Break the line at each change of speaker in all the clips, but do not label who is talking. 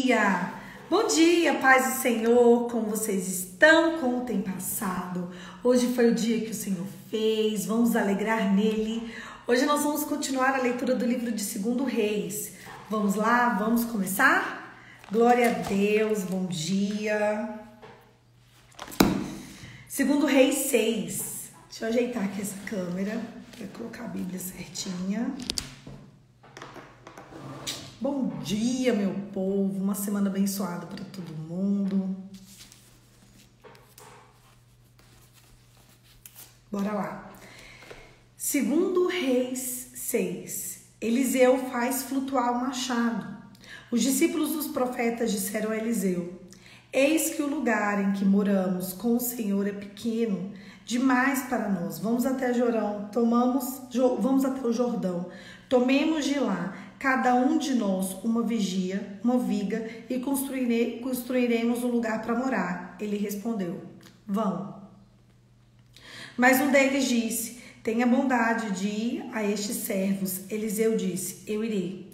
dia! Bom dia, paz do Senhor! Como vocês estão? Como tem passado? Hoje foi o dia que o Senhor fez, vamos alegrar nele. Hoje nós vamos continuar a leitura do livro de 2 Reis. Vamos lá, vamos começar? Glória a Deus, bom dia! 2 Reis 6. Deixa eu ajeitar aqui essa câmera para colocar a Bíblia certinha. Bom dia, meu povo, uma semana abençoada para todo mundo. Bora lá. 2 Reis 6. Eliseu faz flutuar o machado. Os discípulos dos profetas disseram a Eliseu: eis que o lugar em que moramos com o Senhor é pequeno demais para nós. Vamos até o Jordão. Tomemos de lá cada um de nós uma viga, e construiremos um lugar para morar. Ele respondeu: vão. Mas um deles disse: tenha bondade de ir a estes servos. Eliseu disse: eu irei.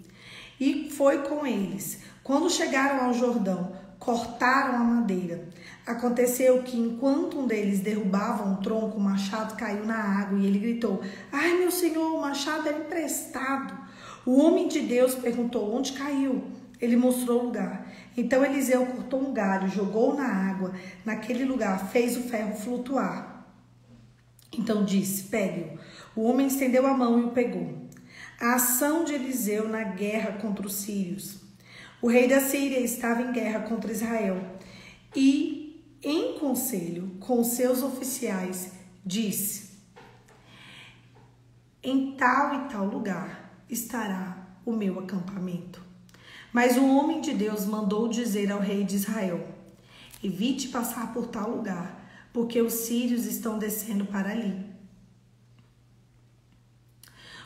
E foi com eles. Quando chegaram ao Jordão, cortaram a madeira. Aconteceu que, enquanto um deles derrubava um tronco, o machado caiu na água e ele gritou: ai, meu senhor, o machado era emprestado. O homem de Deus perguntou: onde caiu? Ele mostrou o lugar. Então Eliseu cortou um galho, jogou na água. Naquele lugar fez o ferro flutuar. Então disse: pegue-o. O homem estendeu a mão e o pegou. A ação de Eliseu na guerra contra os sírios. O rei da Síria estava em guerra contra Israel e, em conselho com seus oficiais, disse: em tal e tal lugar estará o meu acampamento. Mas o homem de Deus mandou dizer ao rei de Israel: evite passar por tal lugar, porque os sírios estão descendo para ali.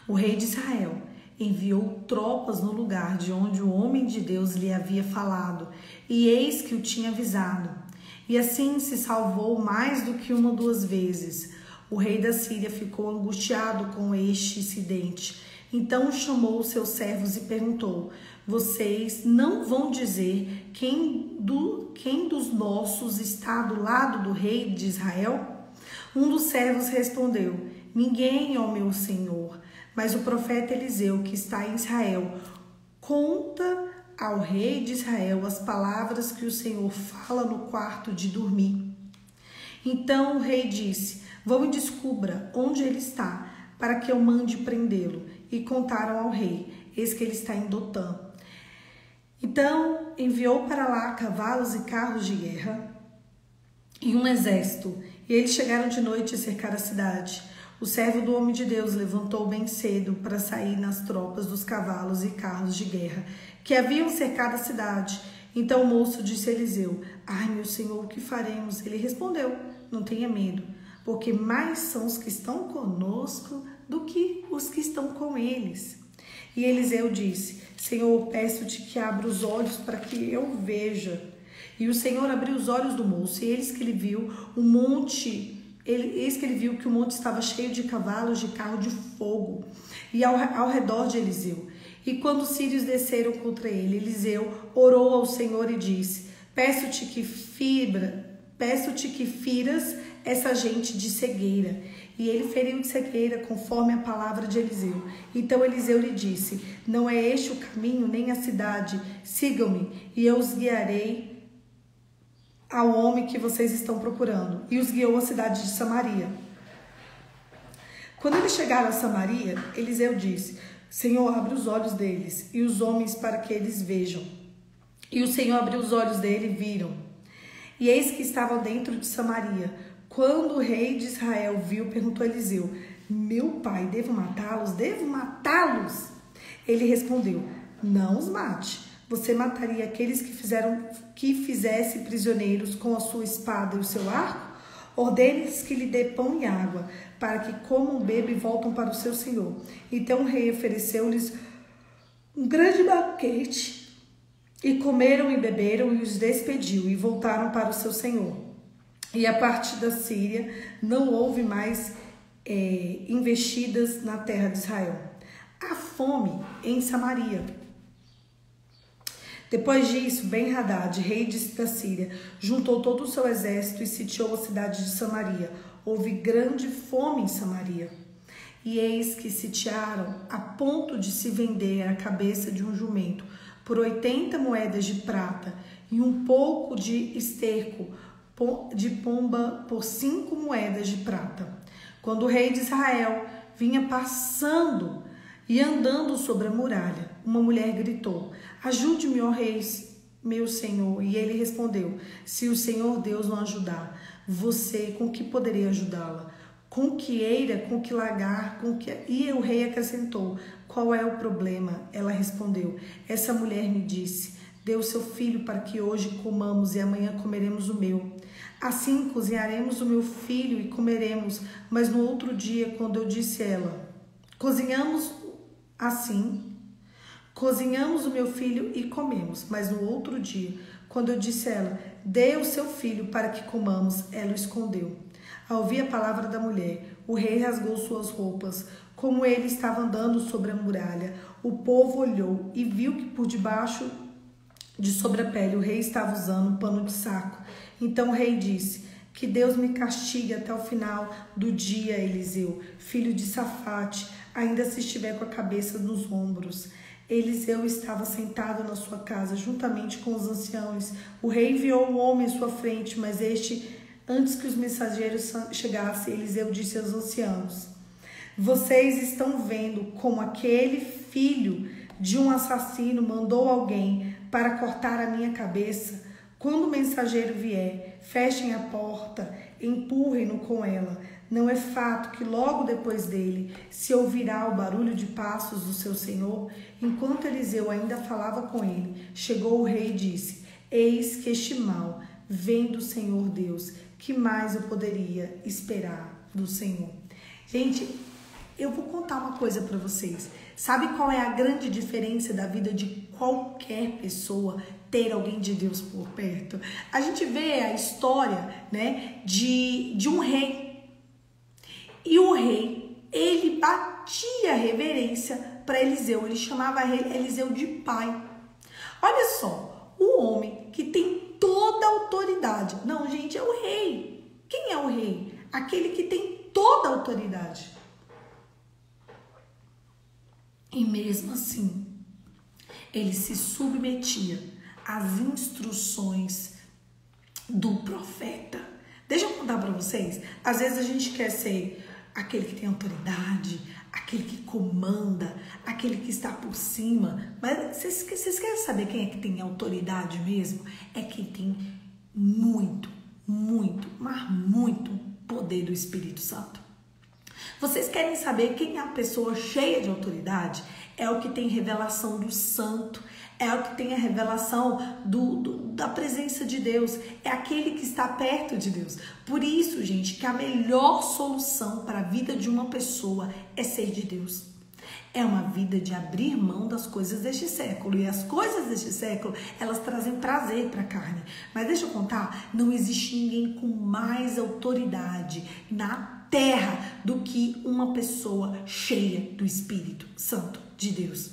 O rei de Israel enviou tropas no lugar de onde o homem de Deus lhe havia falado, e eis que o tinha avisado. E assim se salvou mais do que uma ou duas vezes. O rei da Síria ficou angustiado com este incidente. Então chamou os seus servos e perguntou: vocês não vão dizer quem dos nossos está do lado do rei de Israel? Um dos servos respondeu: ninguém, ó meu senhor. Mas o profeta Eliseu, que está em Israel, conta ao rei de Israel as palavras que o Senhor fala no quarto de dormir. Então o rei disse: vão e descubra onde ele está, para que eu mande prendê-lo. E contaram ao rei: eis que ele está em Dotã. Então enviou para lá cavalos e carros de guerra e um exército. E eles chegaram de noite e cercaram a cidade. O servo do homem de Deus levantou bem cedo para sair nas tropas dos cavalos e carros de guerra que haviam cercado a cidade. Então o moço disse a Eliseu: ai, meu senhor, o que faremos? Ele respondeu: não tenha medo, porque mais são os que estão conosco do que os que estão com eles. E Eliseu disse: Senhor, peço-te que abra os olhos para que eu veja. E o Senhor abriu os olhos do moço, e eis que ele viu que o monte estava cheio de cavalos de carro de fogo e ao redor de Eliseu. E quando os sírios desceram contra ele, Eliseu orou ao Senhor e disse: peço-te que firas essa gente de cegueira. E ele feriu de cegueira conforme a palavra de Eliseu. Então Eliseu lhe disse: não é este o caminho, nem a cidade. Sigam-me, e eu os guiarei ao homem que vocês estão procurando. E os guiou à cidade de Samaria. Quando eles chegaram a Samaria, Eliseu disse: Senhor, abre os olhos deles e os homens para que eles vejam. E o Senhor abriu os olhos dele e viram. E eis que estavam dentro de Samaria. Quando o rei de Israel viu, perguntou a Eliseu: meu pai, devo matá-los? Devo matá-los? Ele respondeu: não os mate. Você mataria aqueles que fizesse prisioneiros com a sua espada e o seu arco? Ordene-lhes que lhe dê pão e água, para que comam, bebam e voltem para o seu senhor. Então o rei ofereceu-lhes um grande banquete, e comeram e beberam, e os despediu, e voltaram para o seu senhor. E a partir da Síria não houve mais investidas na terra de Israel. A fome em Samaria. Depois disso, Ben-Hadad, rei da Síria, juntou todo o seu exército e sitiou a cidade de Samaria. Houve grande fome em Samaria. E eis que sitiaram a ponto de se vender a cabeça de um jumento por 80 moedas de prata e um pouco de esterco de pomba por 5 moedas de prata. Quando o rei de Israel vinha passando e andando sobre a muralha, uma mulher gritou: ajude-me, ó rei, meu senhor. E ele respondeu: se o Senhor Deus não ajudar, você com que poderia ajudá-la? Com que eira, com que lagar, com que... E o rei acrescentou: qual é o problema? Ela respondeu: essa mulher me disse, dê o seu filho para que hoje comamos e amanhã comeremos o meu. Assim cozinharemos o meu filho e comeremos. Mas no outro dia, quando eu disse a ela, cozinhamos o meu filho e comemos. Mas no outro dia, quando eu disse a ela, dê o seu filho para que comamos, ela o escondeu. Ao ouvir a palavra da mulher, o rei rasgou suas roupas. Como ele estava andando sobre a muralha, o povo olhou e viu que por debaixo de sobre a pele o rei estava usando um pano de saco. Então o rei disse: que Deus me castigue até o final do dia, Eliseu, filho de Safate, ainda se estiver com a cabeça nos ombros. Eliseu estava sentado na sua casa, juntamente com os anciãos. O rei enviou um homem à sua frente, mas antes que os mensageiros chegassem, Eliseu disse aos anciãos: vocês estão vendo como aquele filho de um assassino mandou alguém para cortar a minha cabeça? Quando o mensageiro vier, fechem a porta, empurrem-no com ela. Não é fato que logo depois dele se ouvirá o barulho de passos do seu senhor? Enquanto Eliseu ainda falava com ele, chegou o rei e disse: eis que este mal vem do Senhor Deus. Que mais eu poderia esperar do Senhor? Gente, eu vou contar uma coisa para vocês. Sabe qual é a grande diferença da vida de qualquer pessoa? Ter alguém de Deus por perto. A gente vê a história, né, de um rei. E o rei, ele batia reverência para Eliseu. Ele chamava Eliseu de pai. Olha só, o homem que tem toda a autoridade. Não, gente, é o rei. Quem é o rei? Aquele que tem toda a autoridade. E mesmo assim, ele se submetia às instruções do profeta. Deixa eu contar para vocês. Às vezes a gente quer ser aquele que tem autoridade, aquele que comanda, aquele que está por cima. Mas vocês querem saber quem é que tem autoridade mesmo? É quem tem muito, mas muito poder do Espírito Santo. Vocês querem saber quem é a pessoa cheia de autoridade? É o que tem revelação do santo, é o que tem a revelação da presença de Deus, é aquele que está perto de Deus. Por isso, gente, que a melhor solução para a vida de uma pessoa é ser de Deus. É uma vida de abrir mão das coisas deste século. E as coisas deste século, elas trazem prazer para a carne. Mas deixa eu contar, não existe ninguém com mais autoridade na terra do que uma pessoa cheia do Espírito Santo de Deus.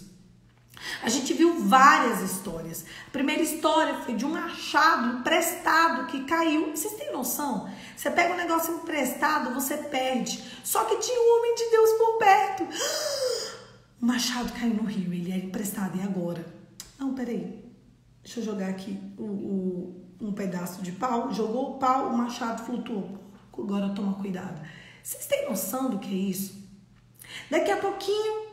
A gente viu várias histórias. A primeira história foi de um machado emprestado que caiu. Vocês têm noção? Você pega um negócio emprestado, você perde. Só que tinha um homem de Deus por perto. O machado caiu no rio, ele era emprestado. E agora? Não, peraí. Deixa eu jogar aqui um pedaço de pau. Jogou o pau, o machado flutuou. Agora toma cuidado. Vocês têm noção do que é isso? Daqui a pouquinho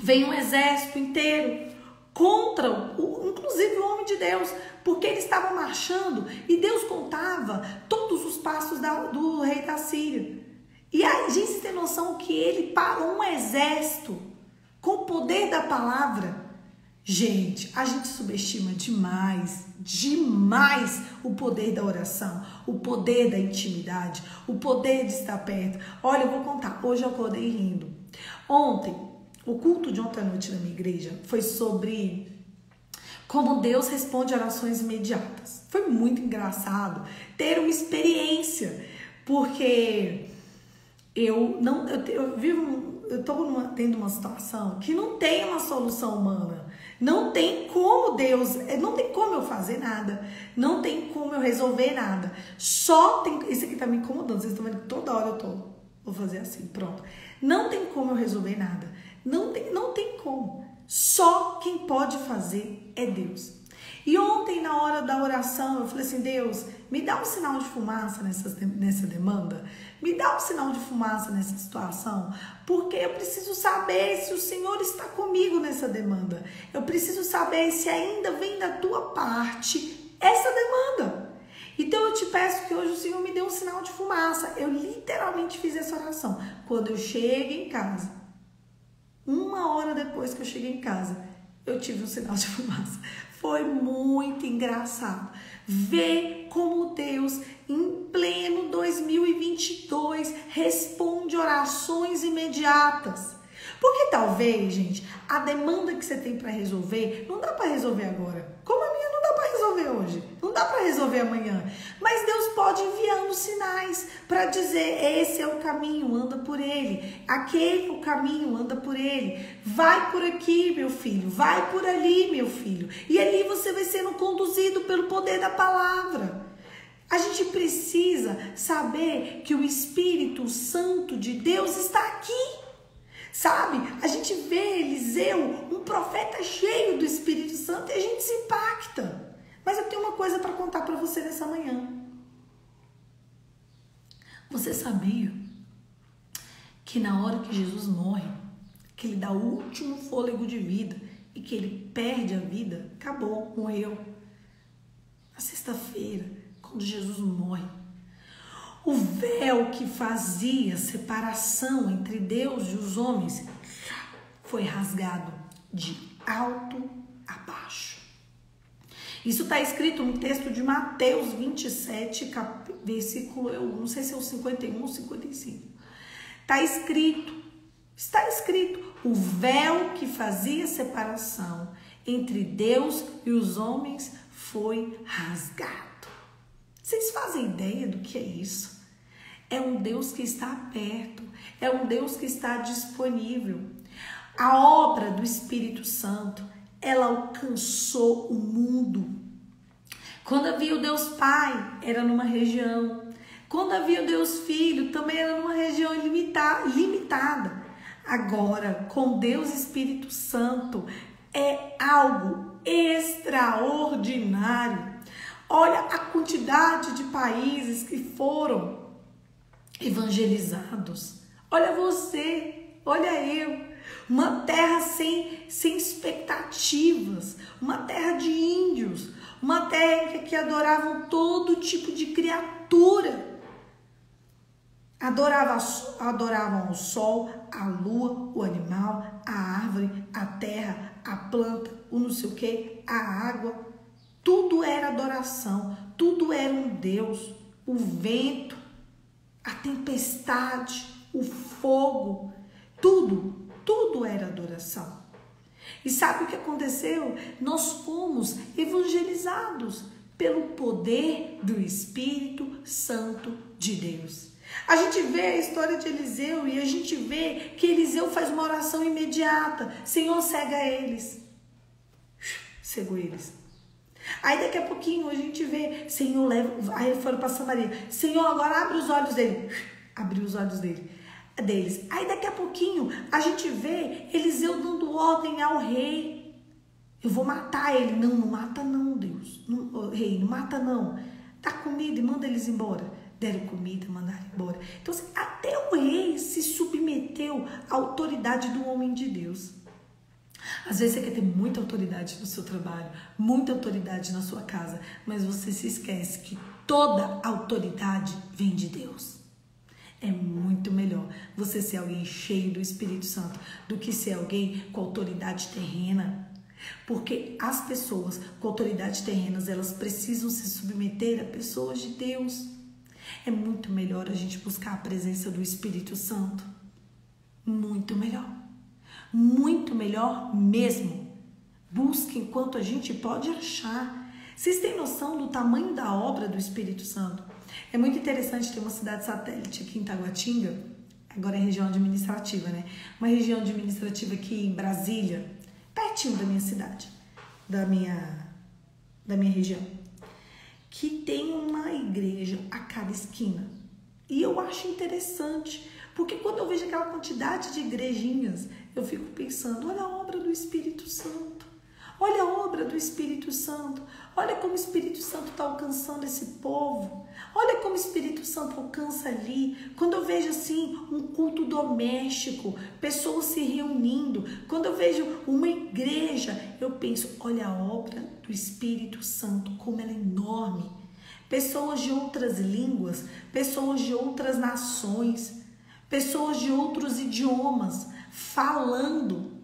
vem um exército inteiro contra, inclusive o homem de Deus, porque ele estava marchando e Deus contava todos os passos do rei da Síria. E a gente tem noção que ele parou um exército com o poder da palavra. Gente, a gente subestima demais o poder da oração, o poder da intimidade, o poder de estar perto. Olha, eu vou contar, hoje eu acordei rindo. O culto de ontem à noite na minha igreja foi sobre como Deus responde orações imediatas. Foi muito engraçado ter uma experiência, porque eu estou tendo uma situação que não tem uma solução humana. Não tem como Deus, não tem como eu fazer nada, não tem como eu resolver nada. Só tem, isso aqui tá me incomodando, vocês estão vendo que toda hora vou fazer assim, pronto. Não tem como eu resolver nada, não tem como. Só quem pode fazer é Deus. E ontem, na hora da oração, eu falei assim, Deus, me dá um sinal de fumaça nessa demanda, me dá um sinal de fumaça nessa situação, porque eu preciso saber se o Senhor está comigo nessa demanda. Eu preciso saber se ainda vem da tua parte essa demanda. Então eu te peço que hoje o Senhor me dê um sinal de fumaça. Eu literalmente fiz essa oração. Quando eu cheguei em casa, 1 hora depois que eu cheguei em casa, eu tive um sinal de fumaça. Foi muito engraçado ver como Deus, em pleno 2022, responde orações imediatas. Porque talvez, gente, a demanda que você tem para resolver, não dá para resolver agora. Como a minha não dá para resolver hoje, não dá para resolver amanhã. Mas Deus pode enviando sinais para dizer, esse é o caminho, anda por ele. Aquele é o caminho, anda por ele. Vai por aqui, meu filho, vai por ali, meu filho. E ali você vai sendo conduzido pelo poder da palavra. A gente precisa saber que o Espírito Santo de Deus está aqui. Sabe, a gente vê Eliseu, um profeta cheio do Espírito Santo, e a gente se impacta. Mas eu tenho uma coisa para contar para você nessa manhã. Você sabia que na hora que Jesus morre, que ele dá o último fôlego de vida e que ele perde a vida, acabou, morreu. Na sexta-feira, quando Jesus morre, o véu que fazia separação entre Deus e os homens foi rasgado de alto a baixo. Isso está escrito no texto de Mateus 27, versículo, eu não sei se é o 51 ou 55. Está escrito, o véu que fazia separação entre Deus e os homens foi rasgado. Vocês fazem ideia do que é isso? É um Deus que está perto, é um Deus que está disponível. A obra do Espírito Santo, ela alcançou o mundo. Quando havia o Deus Pai, era numa região. Quando havia o Deus Filho, também era numa região limitada. Agora, com Deus Espírito Santo, é algo extraordinário. Olha a quantidade de países que foram evangelizados. Olha você, olha eu. Uma terra sem expectativas. Uma terra de índios. Uma terra que adoravam todo tipo de criatura. Adoravam o sol, a lua, o animal, a árvore, a terra, a planta, o não sei o que, a água. Tudo era adoração, tudo era um Deus, o vento, a tempestade, o fogo, tudo era adoração. E sabe o que aconteceu? Nós fomos evangelizados pelo poder do Espírito Santo de Deus. A gente vê a história de Eliseu e a gente vê que Eliseu faz uma oração imediata. Senhor, cega eles. Cegou eles. Aí daqui a pouquinho a gente vê, Senhor, leva, aí foram para Samaria. Senhor, agora abre os olhos dele. Abriu os olhos deles. Aí daqui a pouquinho a gente vê Eliseu dando ordem ao rei. Eu vou matar ele. Não mata não, Deus. Não, rei, não mata não. Dá comida e manda eles embora. Deram comida, mandaram embora. Então assim, até o rei se submeteu à autoridade do homem de Deus. Às vezes você quer ter muita autoridade no seu trabalho, muita autoridade na sua casa, mas você se esquece que toda autoridade vem de Deus. É muito melhor você ser alguém cheio do Espírito Santo do que ser alguém com autoridade terrena. Porque as pessoas com autoridade terrenas, elas precisam se submeter a pessoas de Deus. É muito melhor a gente buscar a presença do Espírito Santo. Muito melhor. Muito melhor mesmo. Busque enquanto a gente pode achar. Vocês têm noção do tamanho da obra do Espírito Santo? É muito interessante ter uma cidade satélite aqui em Taguatinga. Agora é região administrativa, né? Uma região administrativa aqui em Brasília. pertinho da minha cidade, da minha região, que tem uma igreja a cada esquina. E eu acho interessante, porque quando eu vejo aquela quantidade de igrejinhas, eu fico pensando, olha a obra do Espírito Santo. Olha a obra do Espírito Santo. Olha como o Espírito Santo está alcançando esse povo. Olha como o Espírito Santo alcança ali. Quando eu vejo assim um culto doméstico, pessoas se reunindo. Quando eu vejo uma igreja, eu penso, olha a obra do Espírito Santo, como ela é enorme. Pessoas de outras línguas, pessoas de outras nações, pessoas de outros idiomas, falando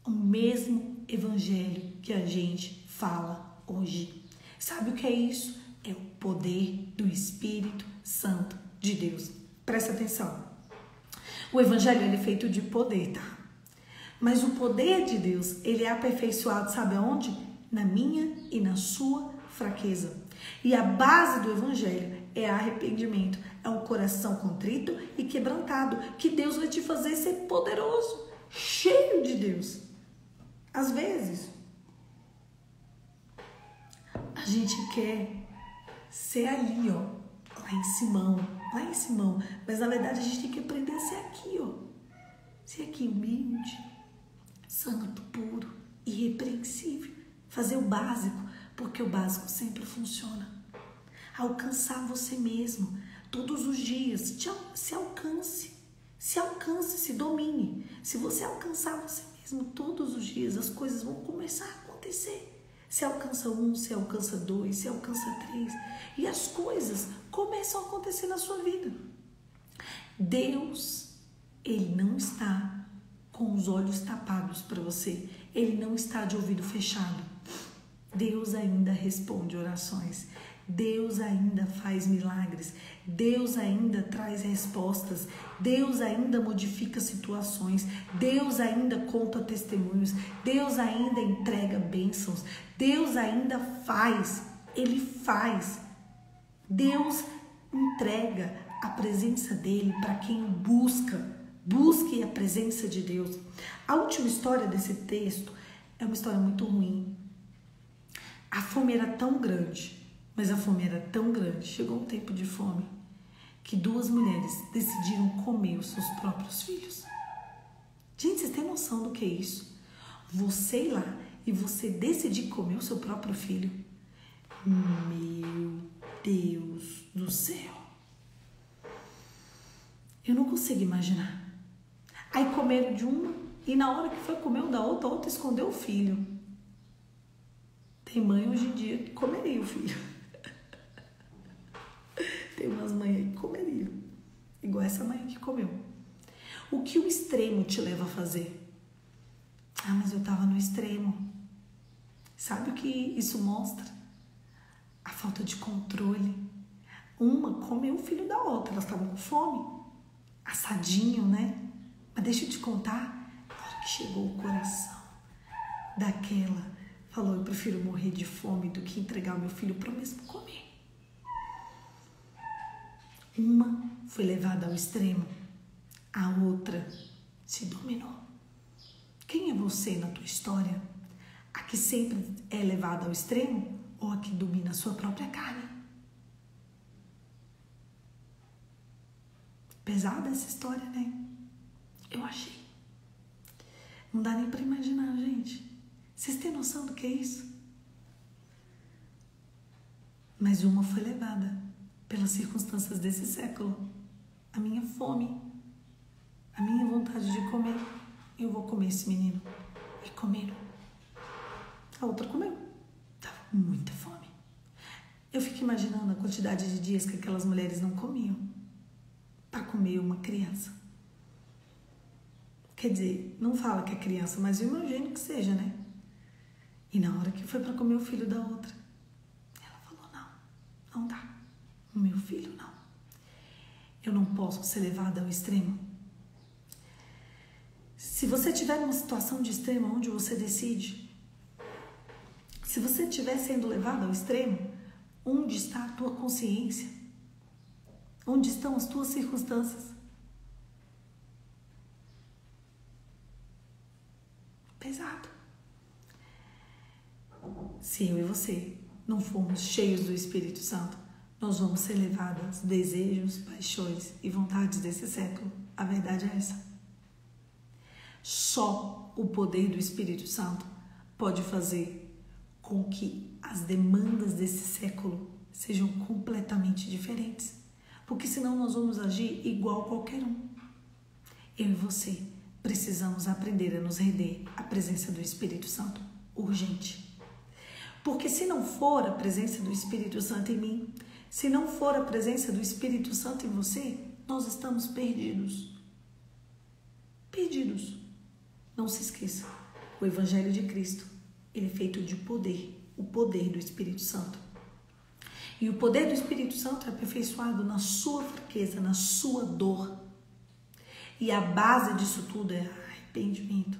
o mesmo evangelho que a gente fala hoje. Sabe o que é isso? É o poder do Espírito Santo de Deus. Presta atenção. O evangelho ele é feito de poder, tá? Mas o poder de Deus, ele é aperfeiçoado, sabe aonde? Na minha e na sua fraqueza. E a base do evangelho é arrependimento. É um coração contrito e quebrantado, que Deus vai te fazer ser poderoso, cheio de Deus. Às vezes, a gente quer ser ali, ó, lá em Simão. Mas na verdade a gente tem que aprender a ser aqui, ó. Ser aqui humilde, santo, puro, irrepreensível. Fazer o básico, porque o básico sempre funciona. Alcançar você mesmo, todos os dias. Se alcance, se domine. Se você alcançar você mesmo todos os dias, as coisas vão começar a acontecer. Se alcança 1, se alcança 2, se alcança 3. E as coisas começam a acontecer na sua vida. Deus, ele não está com os olhos tapados para você. Ele não está de ouvido fechado. Deus ainda responde orações. Deus ainda faz milagres. Deus ainda traz respostas. Deus ainda modifica situações. Deus ainda conta testemunhos. Deus ainda entrega bênçãos. Deus ainda faz. Ele faz. Deus entrega a presença dele para quem busca. Busque a presença de Deus. A última história desse texto é uma história muito ruim. A fome era tão grande. Mas a fome era tão grande, chegou um tempo de fome, que 2 mulheres decidiram comer os seus próprios filhos. Gente, vocês têm noção do que é isso? Você ir lá e você decidir comer o seu próprio filho? Meu Deus do céu! Eu não consigo imaginar. Aí comeram de uma e na hora que foi comer o da outra, a outra escondeu o filho. Tem mãe hoje em dia que comeria o filho. Tem umas mães aí que comeriam, igual essa mãe que comeu. O que o extremo te leva a fazer? Ah, mas eu tava no extremo. Sabe o que isso mostra? A falta de controle. Uma comeu o filho da outra, elas estavam com fome. Assadinho, né? Mas deixa eu te contar, na hora que chegou o coração daquela, falou, eu prefiro morrer de fome do que entregar o meu filho para o mesmo comer. Uma foi levada ao extremo, a outra se dominou. Quem é você na tua história? A que sempre é levada ao extremo ou a que domina a sua própria carne? Pesada essa história, né? Eu achei. Não dá nem pra imaginar, gente. Vocês têm noção do que é isso? Mas uma foi levada pelas circunstâncias desse século. A minha fome, a minha vontade de comer. Eu vou comer esse menino. E comeram. A outra comeu. Tava com muita fome. Eu fico imaginando a quantidade de dias que aquelas mulheres não comiam para comer uma criança. Quer dizer, não fala que é criança, mas eu imagino que seja, né? E na hora que foi para comer o filho da outra, ela falou, não dá. O meu filho, não. Eu não posso ser levada ao extremo. Se você estiver numa situação de extremo, onde você decide, se você estiver sendo levado ao extremo, onde está a tua consciência? Onde estão as tuas circunstâncias? Pesado. se eu e você não formos cheios do Espírito Santo, nós vamos ser levados aos desejos, paixões e vontades desse século. A verdade é essa. Só o poder do Espírito Santo pode fazer com que as demandas desse século sejam completamente diferentes. Porque senão nós vamos agir igual qualquer um. Eu e você precisamos aprender a nos render à presença do Espírito Santo urgente. Porque se não for a presença do Espírito Santo em mim, se não for a presença do Espírito Santo em você, nós estamos perdidos. Perdidos. Não se esqueça, o Evangelho de Cristo, ele é feito de poder, o poder do Espírito Santo. E o poder do Espírito Santo é aperfeiçoado na sua fraqueza, na sua dor. E a base disso tudo é arrependimento.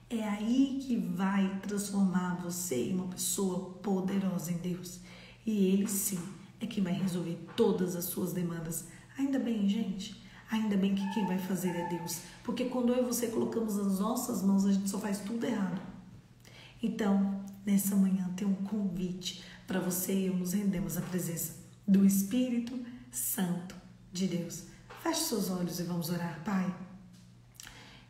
É aí que vai transformar você em uma pessoa poderosa em Deus. E Ele sim é que vai resolver todas as suas demandas. Ainda bem, gente. Ainda bem que quem vai fazer é Deus. Porque quando eu e você colocamos as nossas mãos, a gente só faz tudo errado. Então, nessa manhã tem um convite para você e eu nos rendemos à presença do Espírito Santo de Deus. Feche seus olhos e vamos orar, Pai.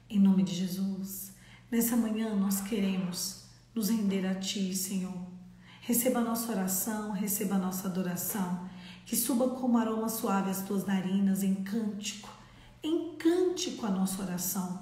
Em nome de Jesus, nessa manhã nós queremos nos render a Ti, Senhor. Receba a nossa oração, receba a nossa adoração, que suba como aroma suave as Tuas narinas em cântico a nossa oração.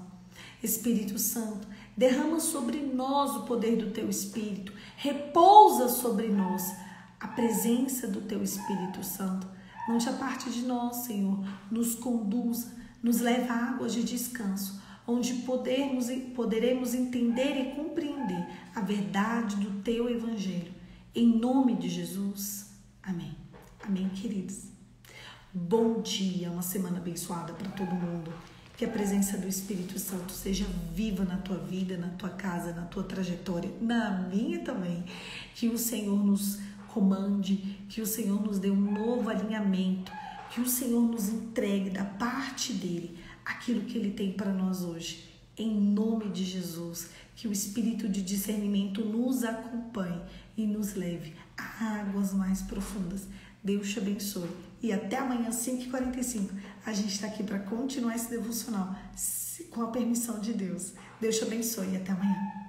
Espírito Santo, derrama sobre nós o poder do Teu Espírito, repousa sobre nós a presença do Teu Espírito Santo. Não te aparte de nós, Senhor, nos conduza, nos leva a águas de descanso, onde poderemos entender e compreender a verdade do Teu Evangelho. Em nome de Jesus, amém. Amém, queridos. Bom dia, uma semana abençoada para todo mundo. Que a presença do Espírito Santo seja viva na tua vida, na tua casa, na tua trajetória, na minha também. Que o Senhor nos comande, que o Senhor nos dê um novo alinhamento, que o Senhor nos entregue da parte dele aquilo que ele tem para nós hoje. Em nome de Jesus, que o espírito de discernimento nos acompanhe e nos leve a águas mais profundas. Deus te abençoe. E até amanhã, 5h45, a gente está aqui para continuar esse devocional com a permissão de Deus. Deus te abençoe e até amanhã.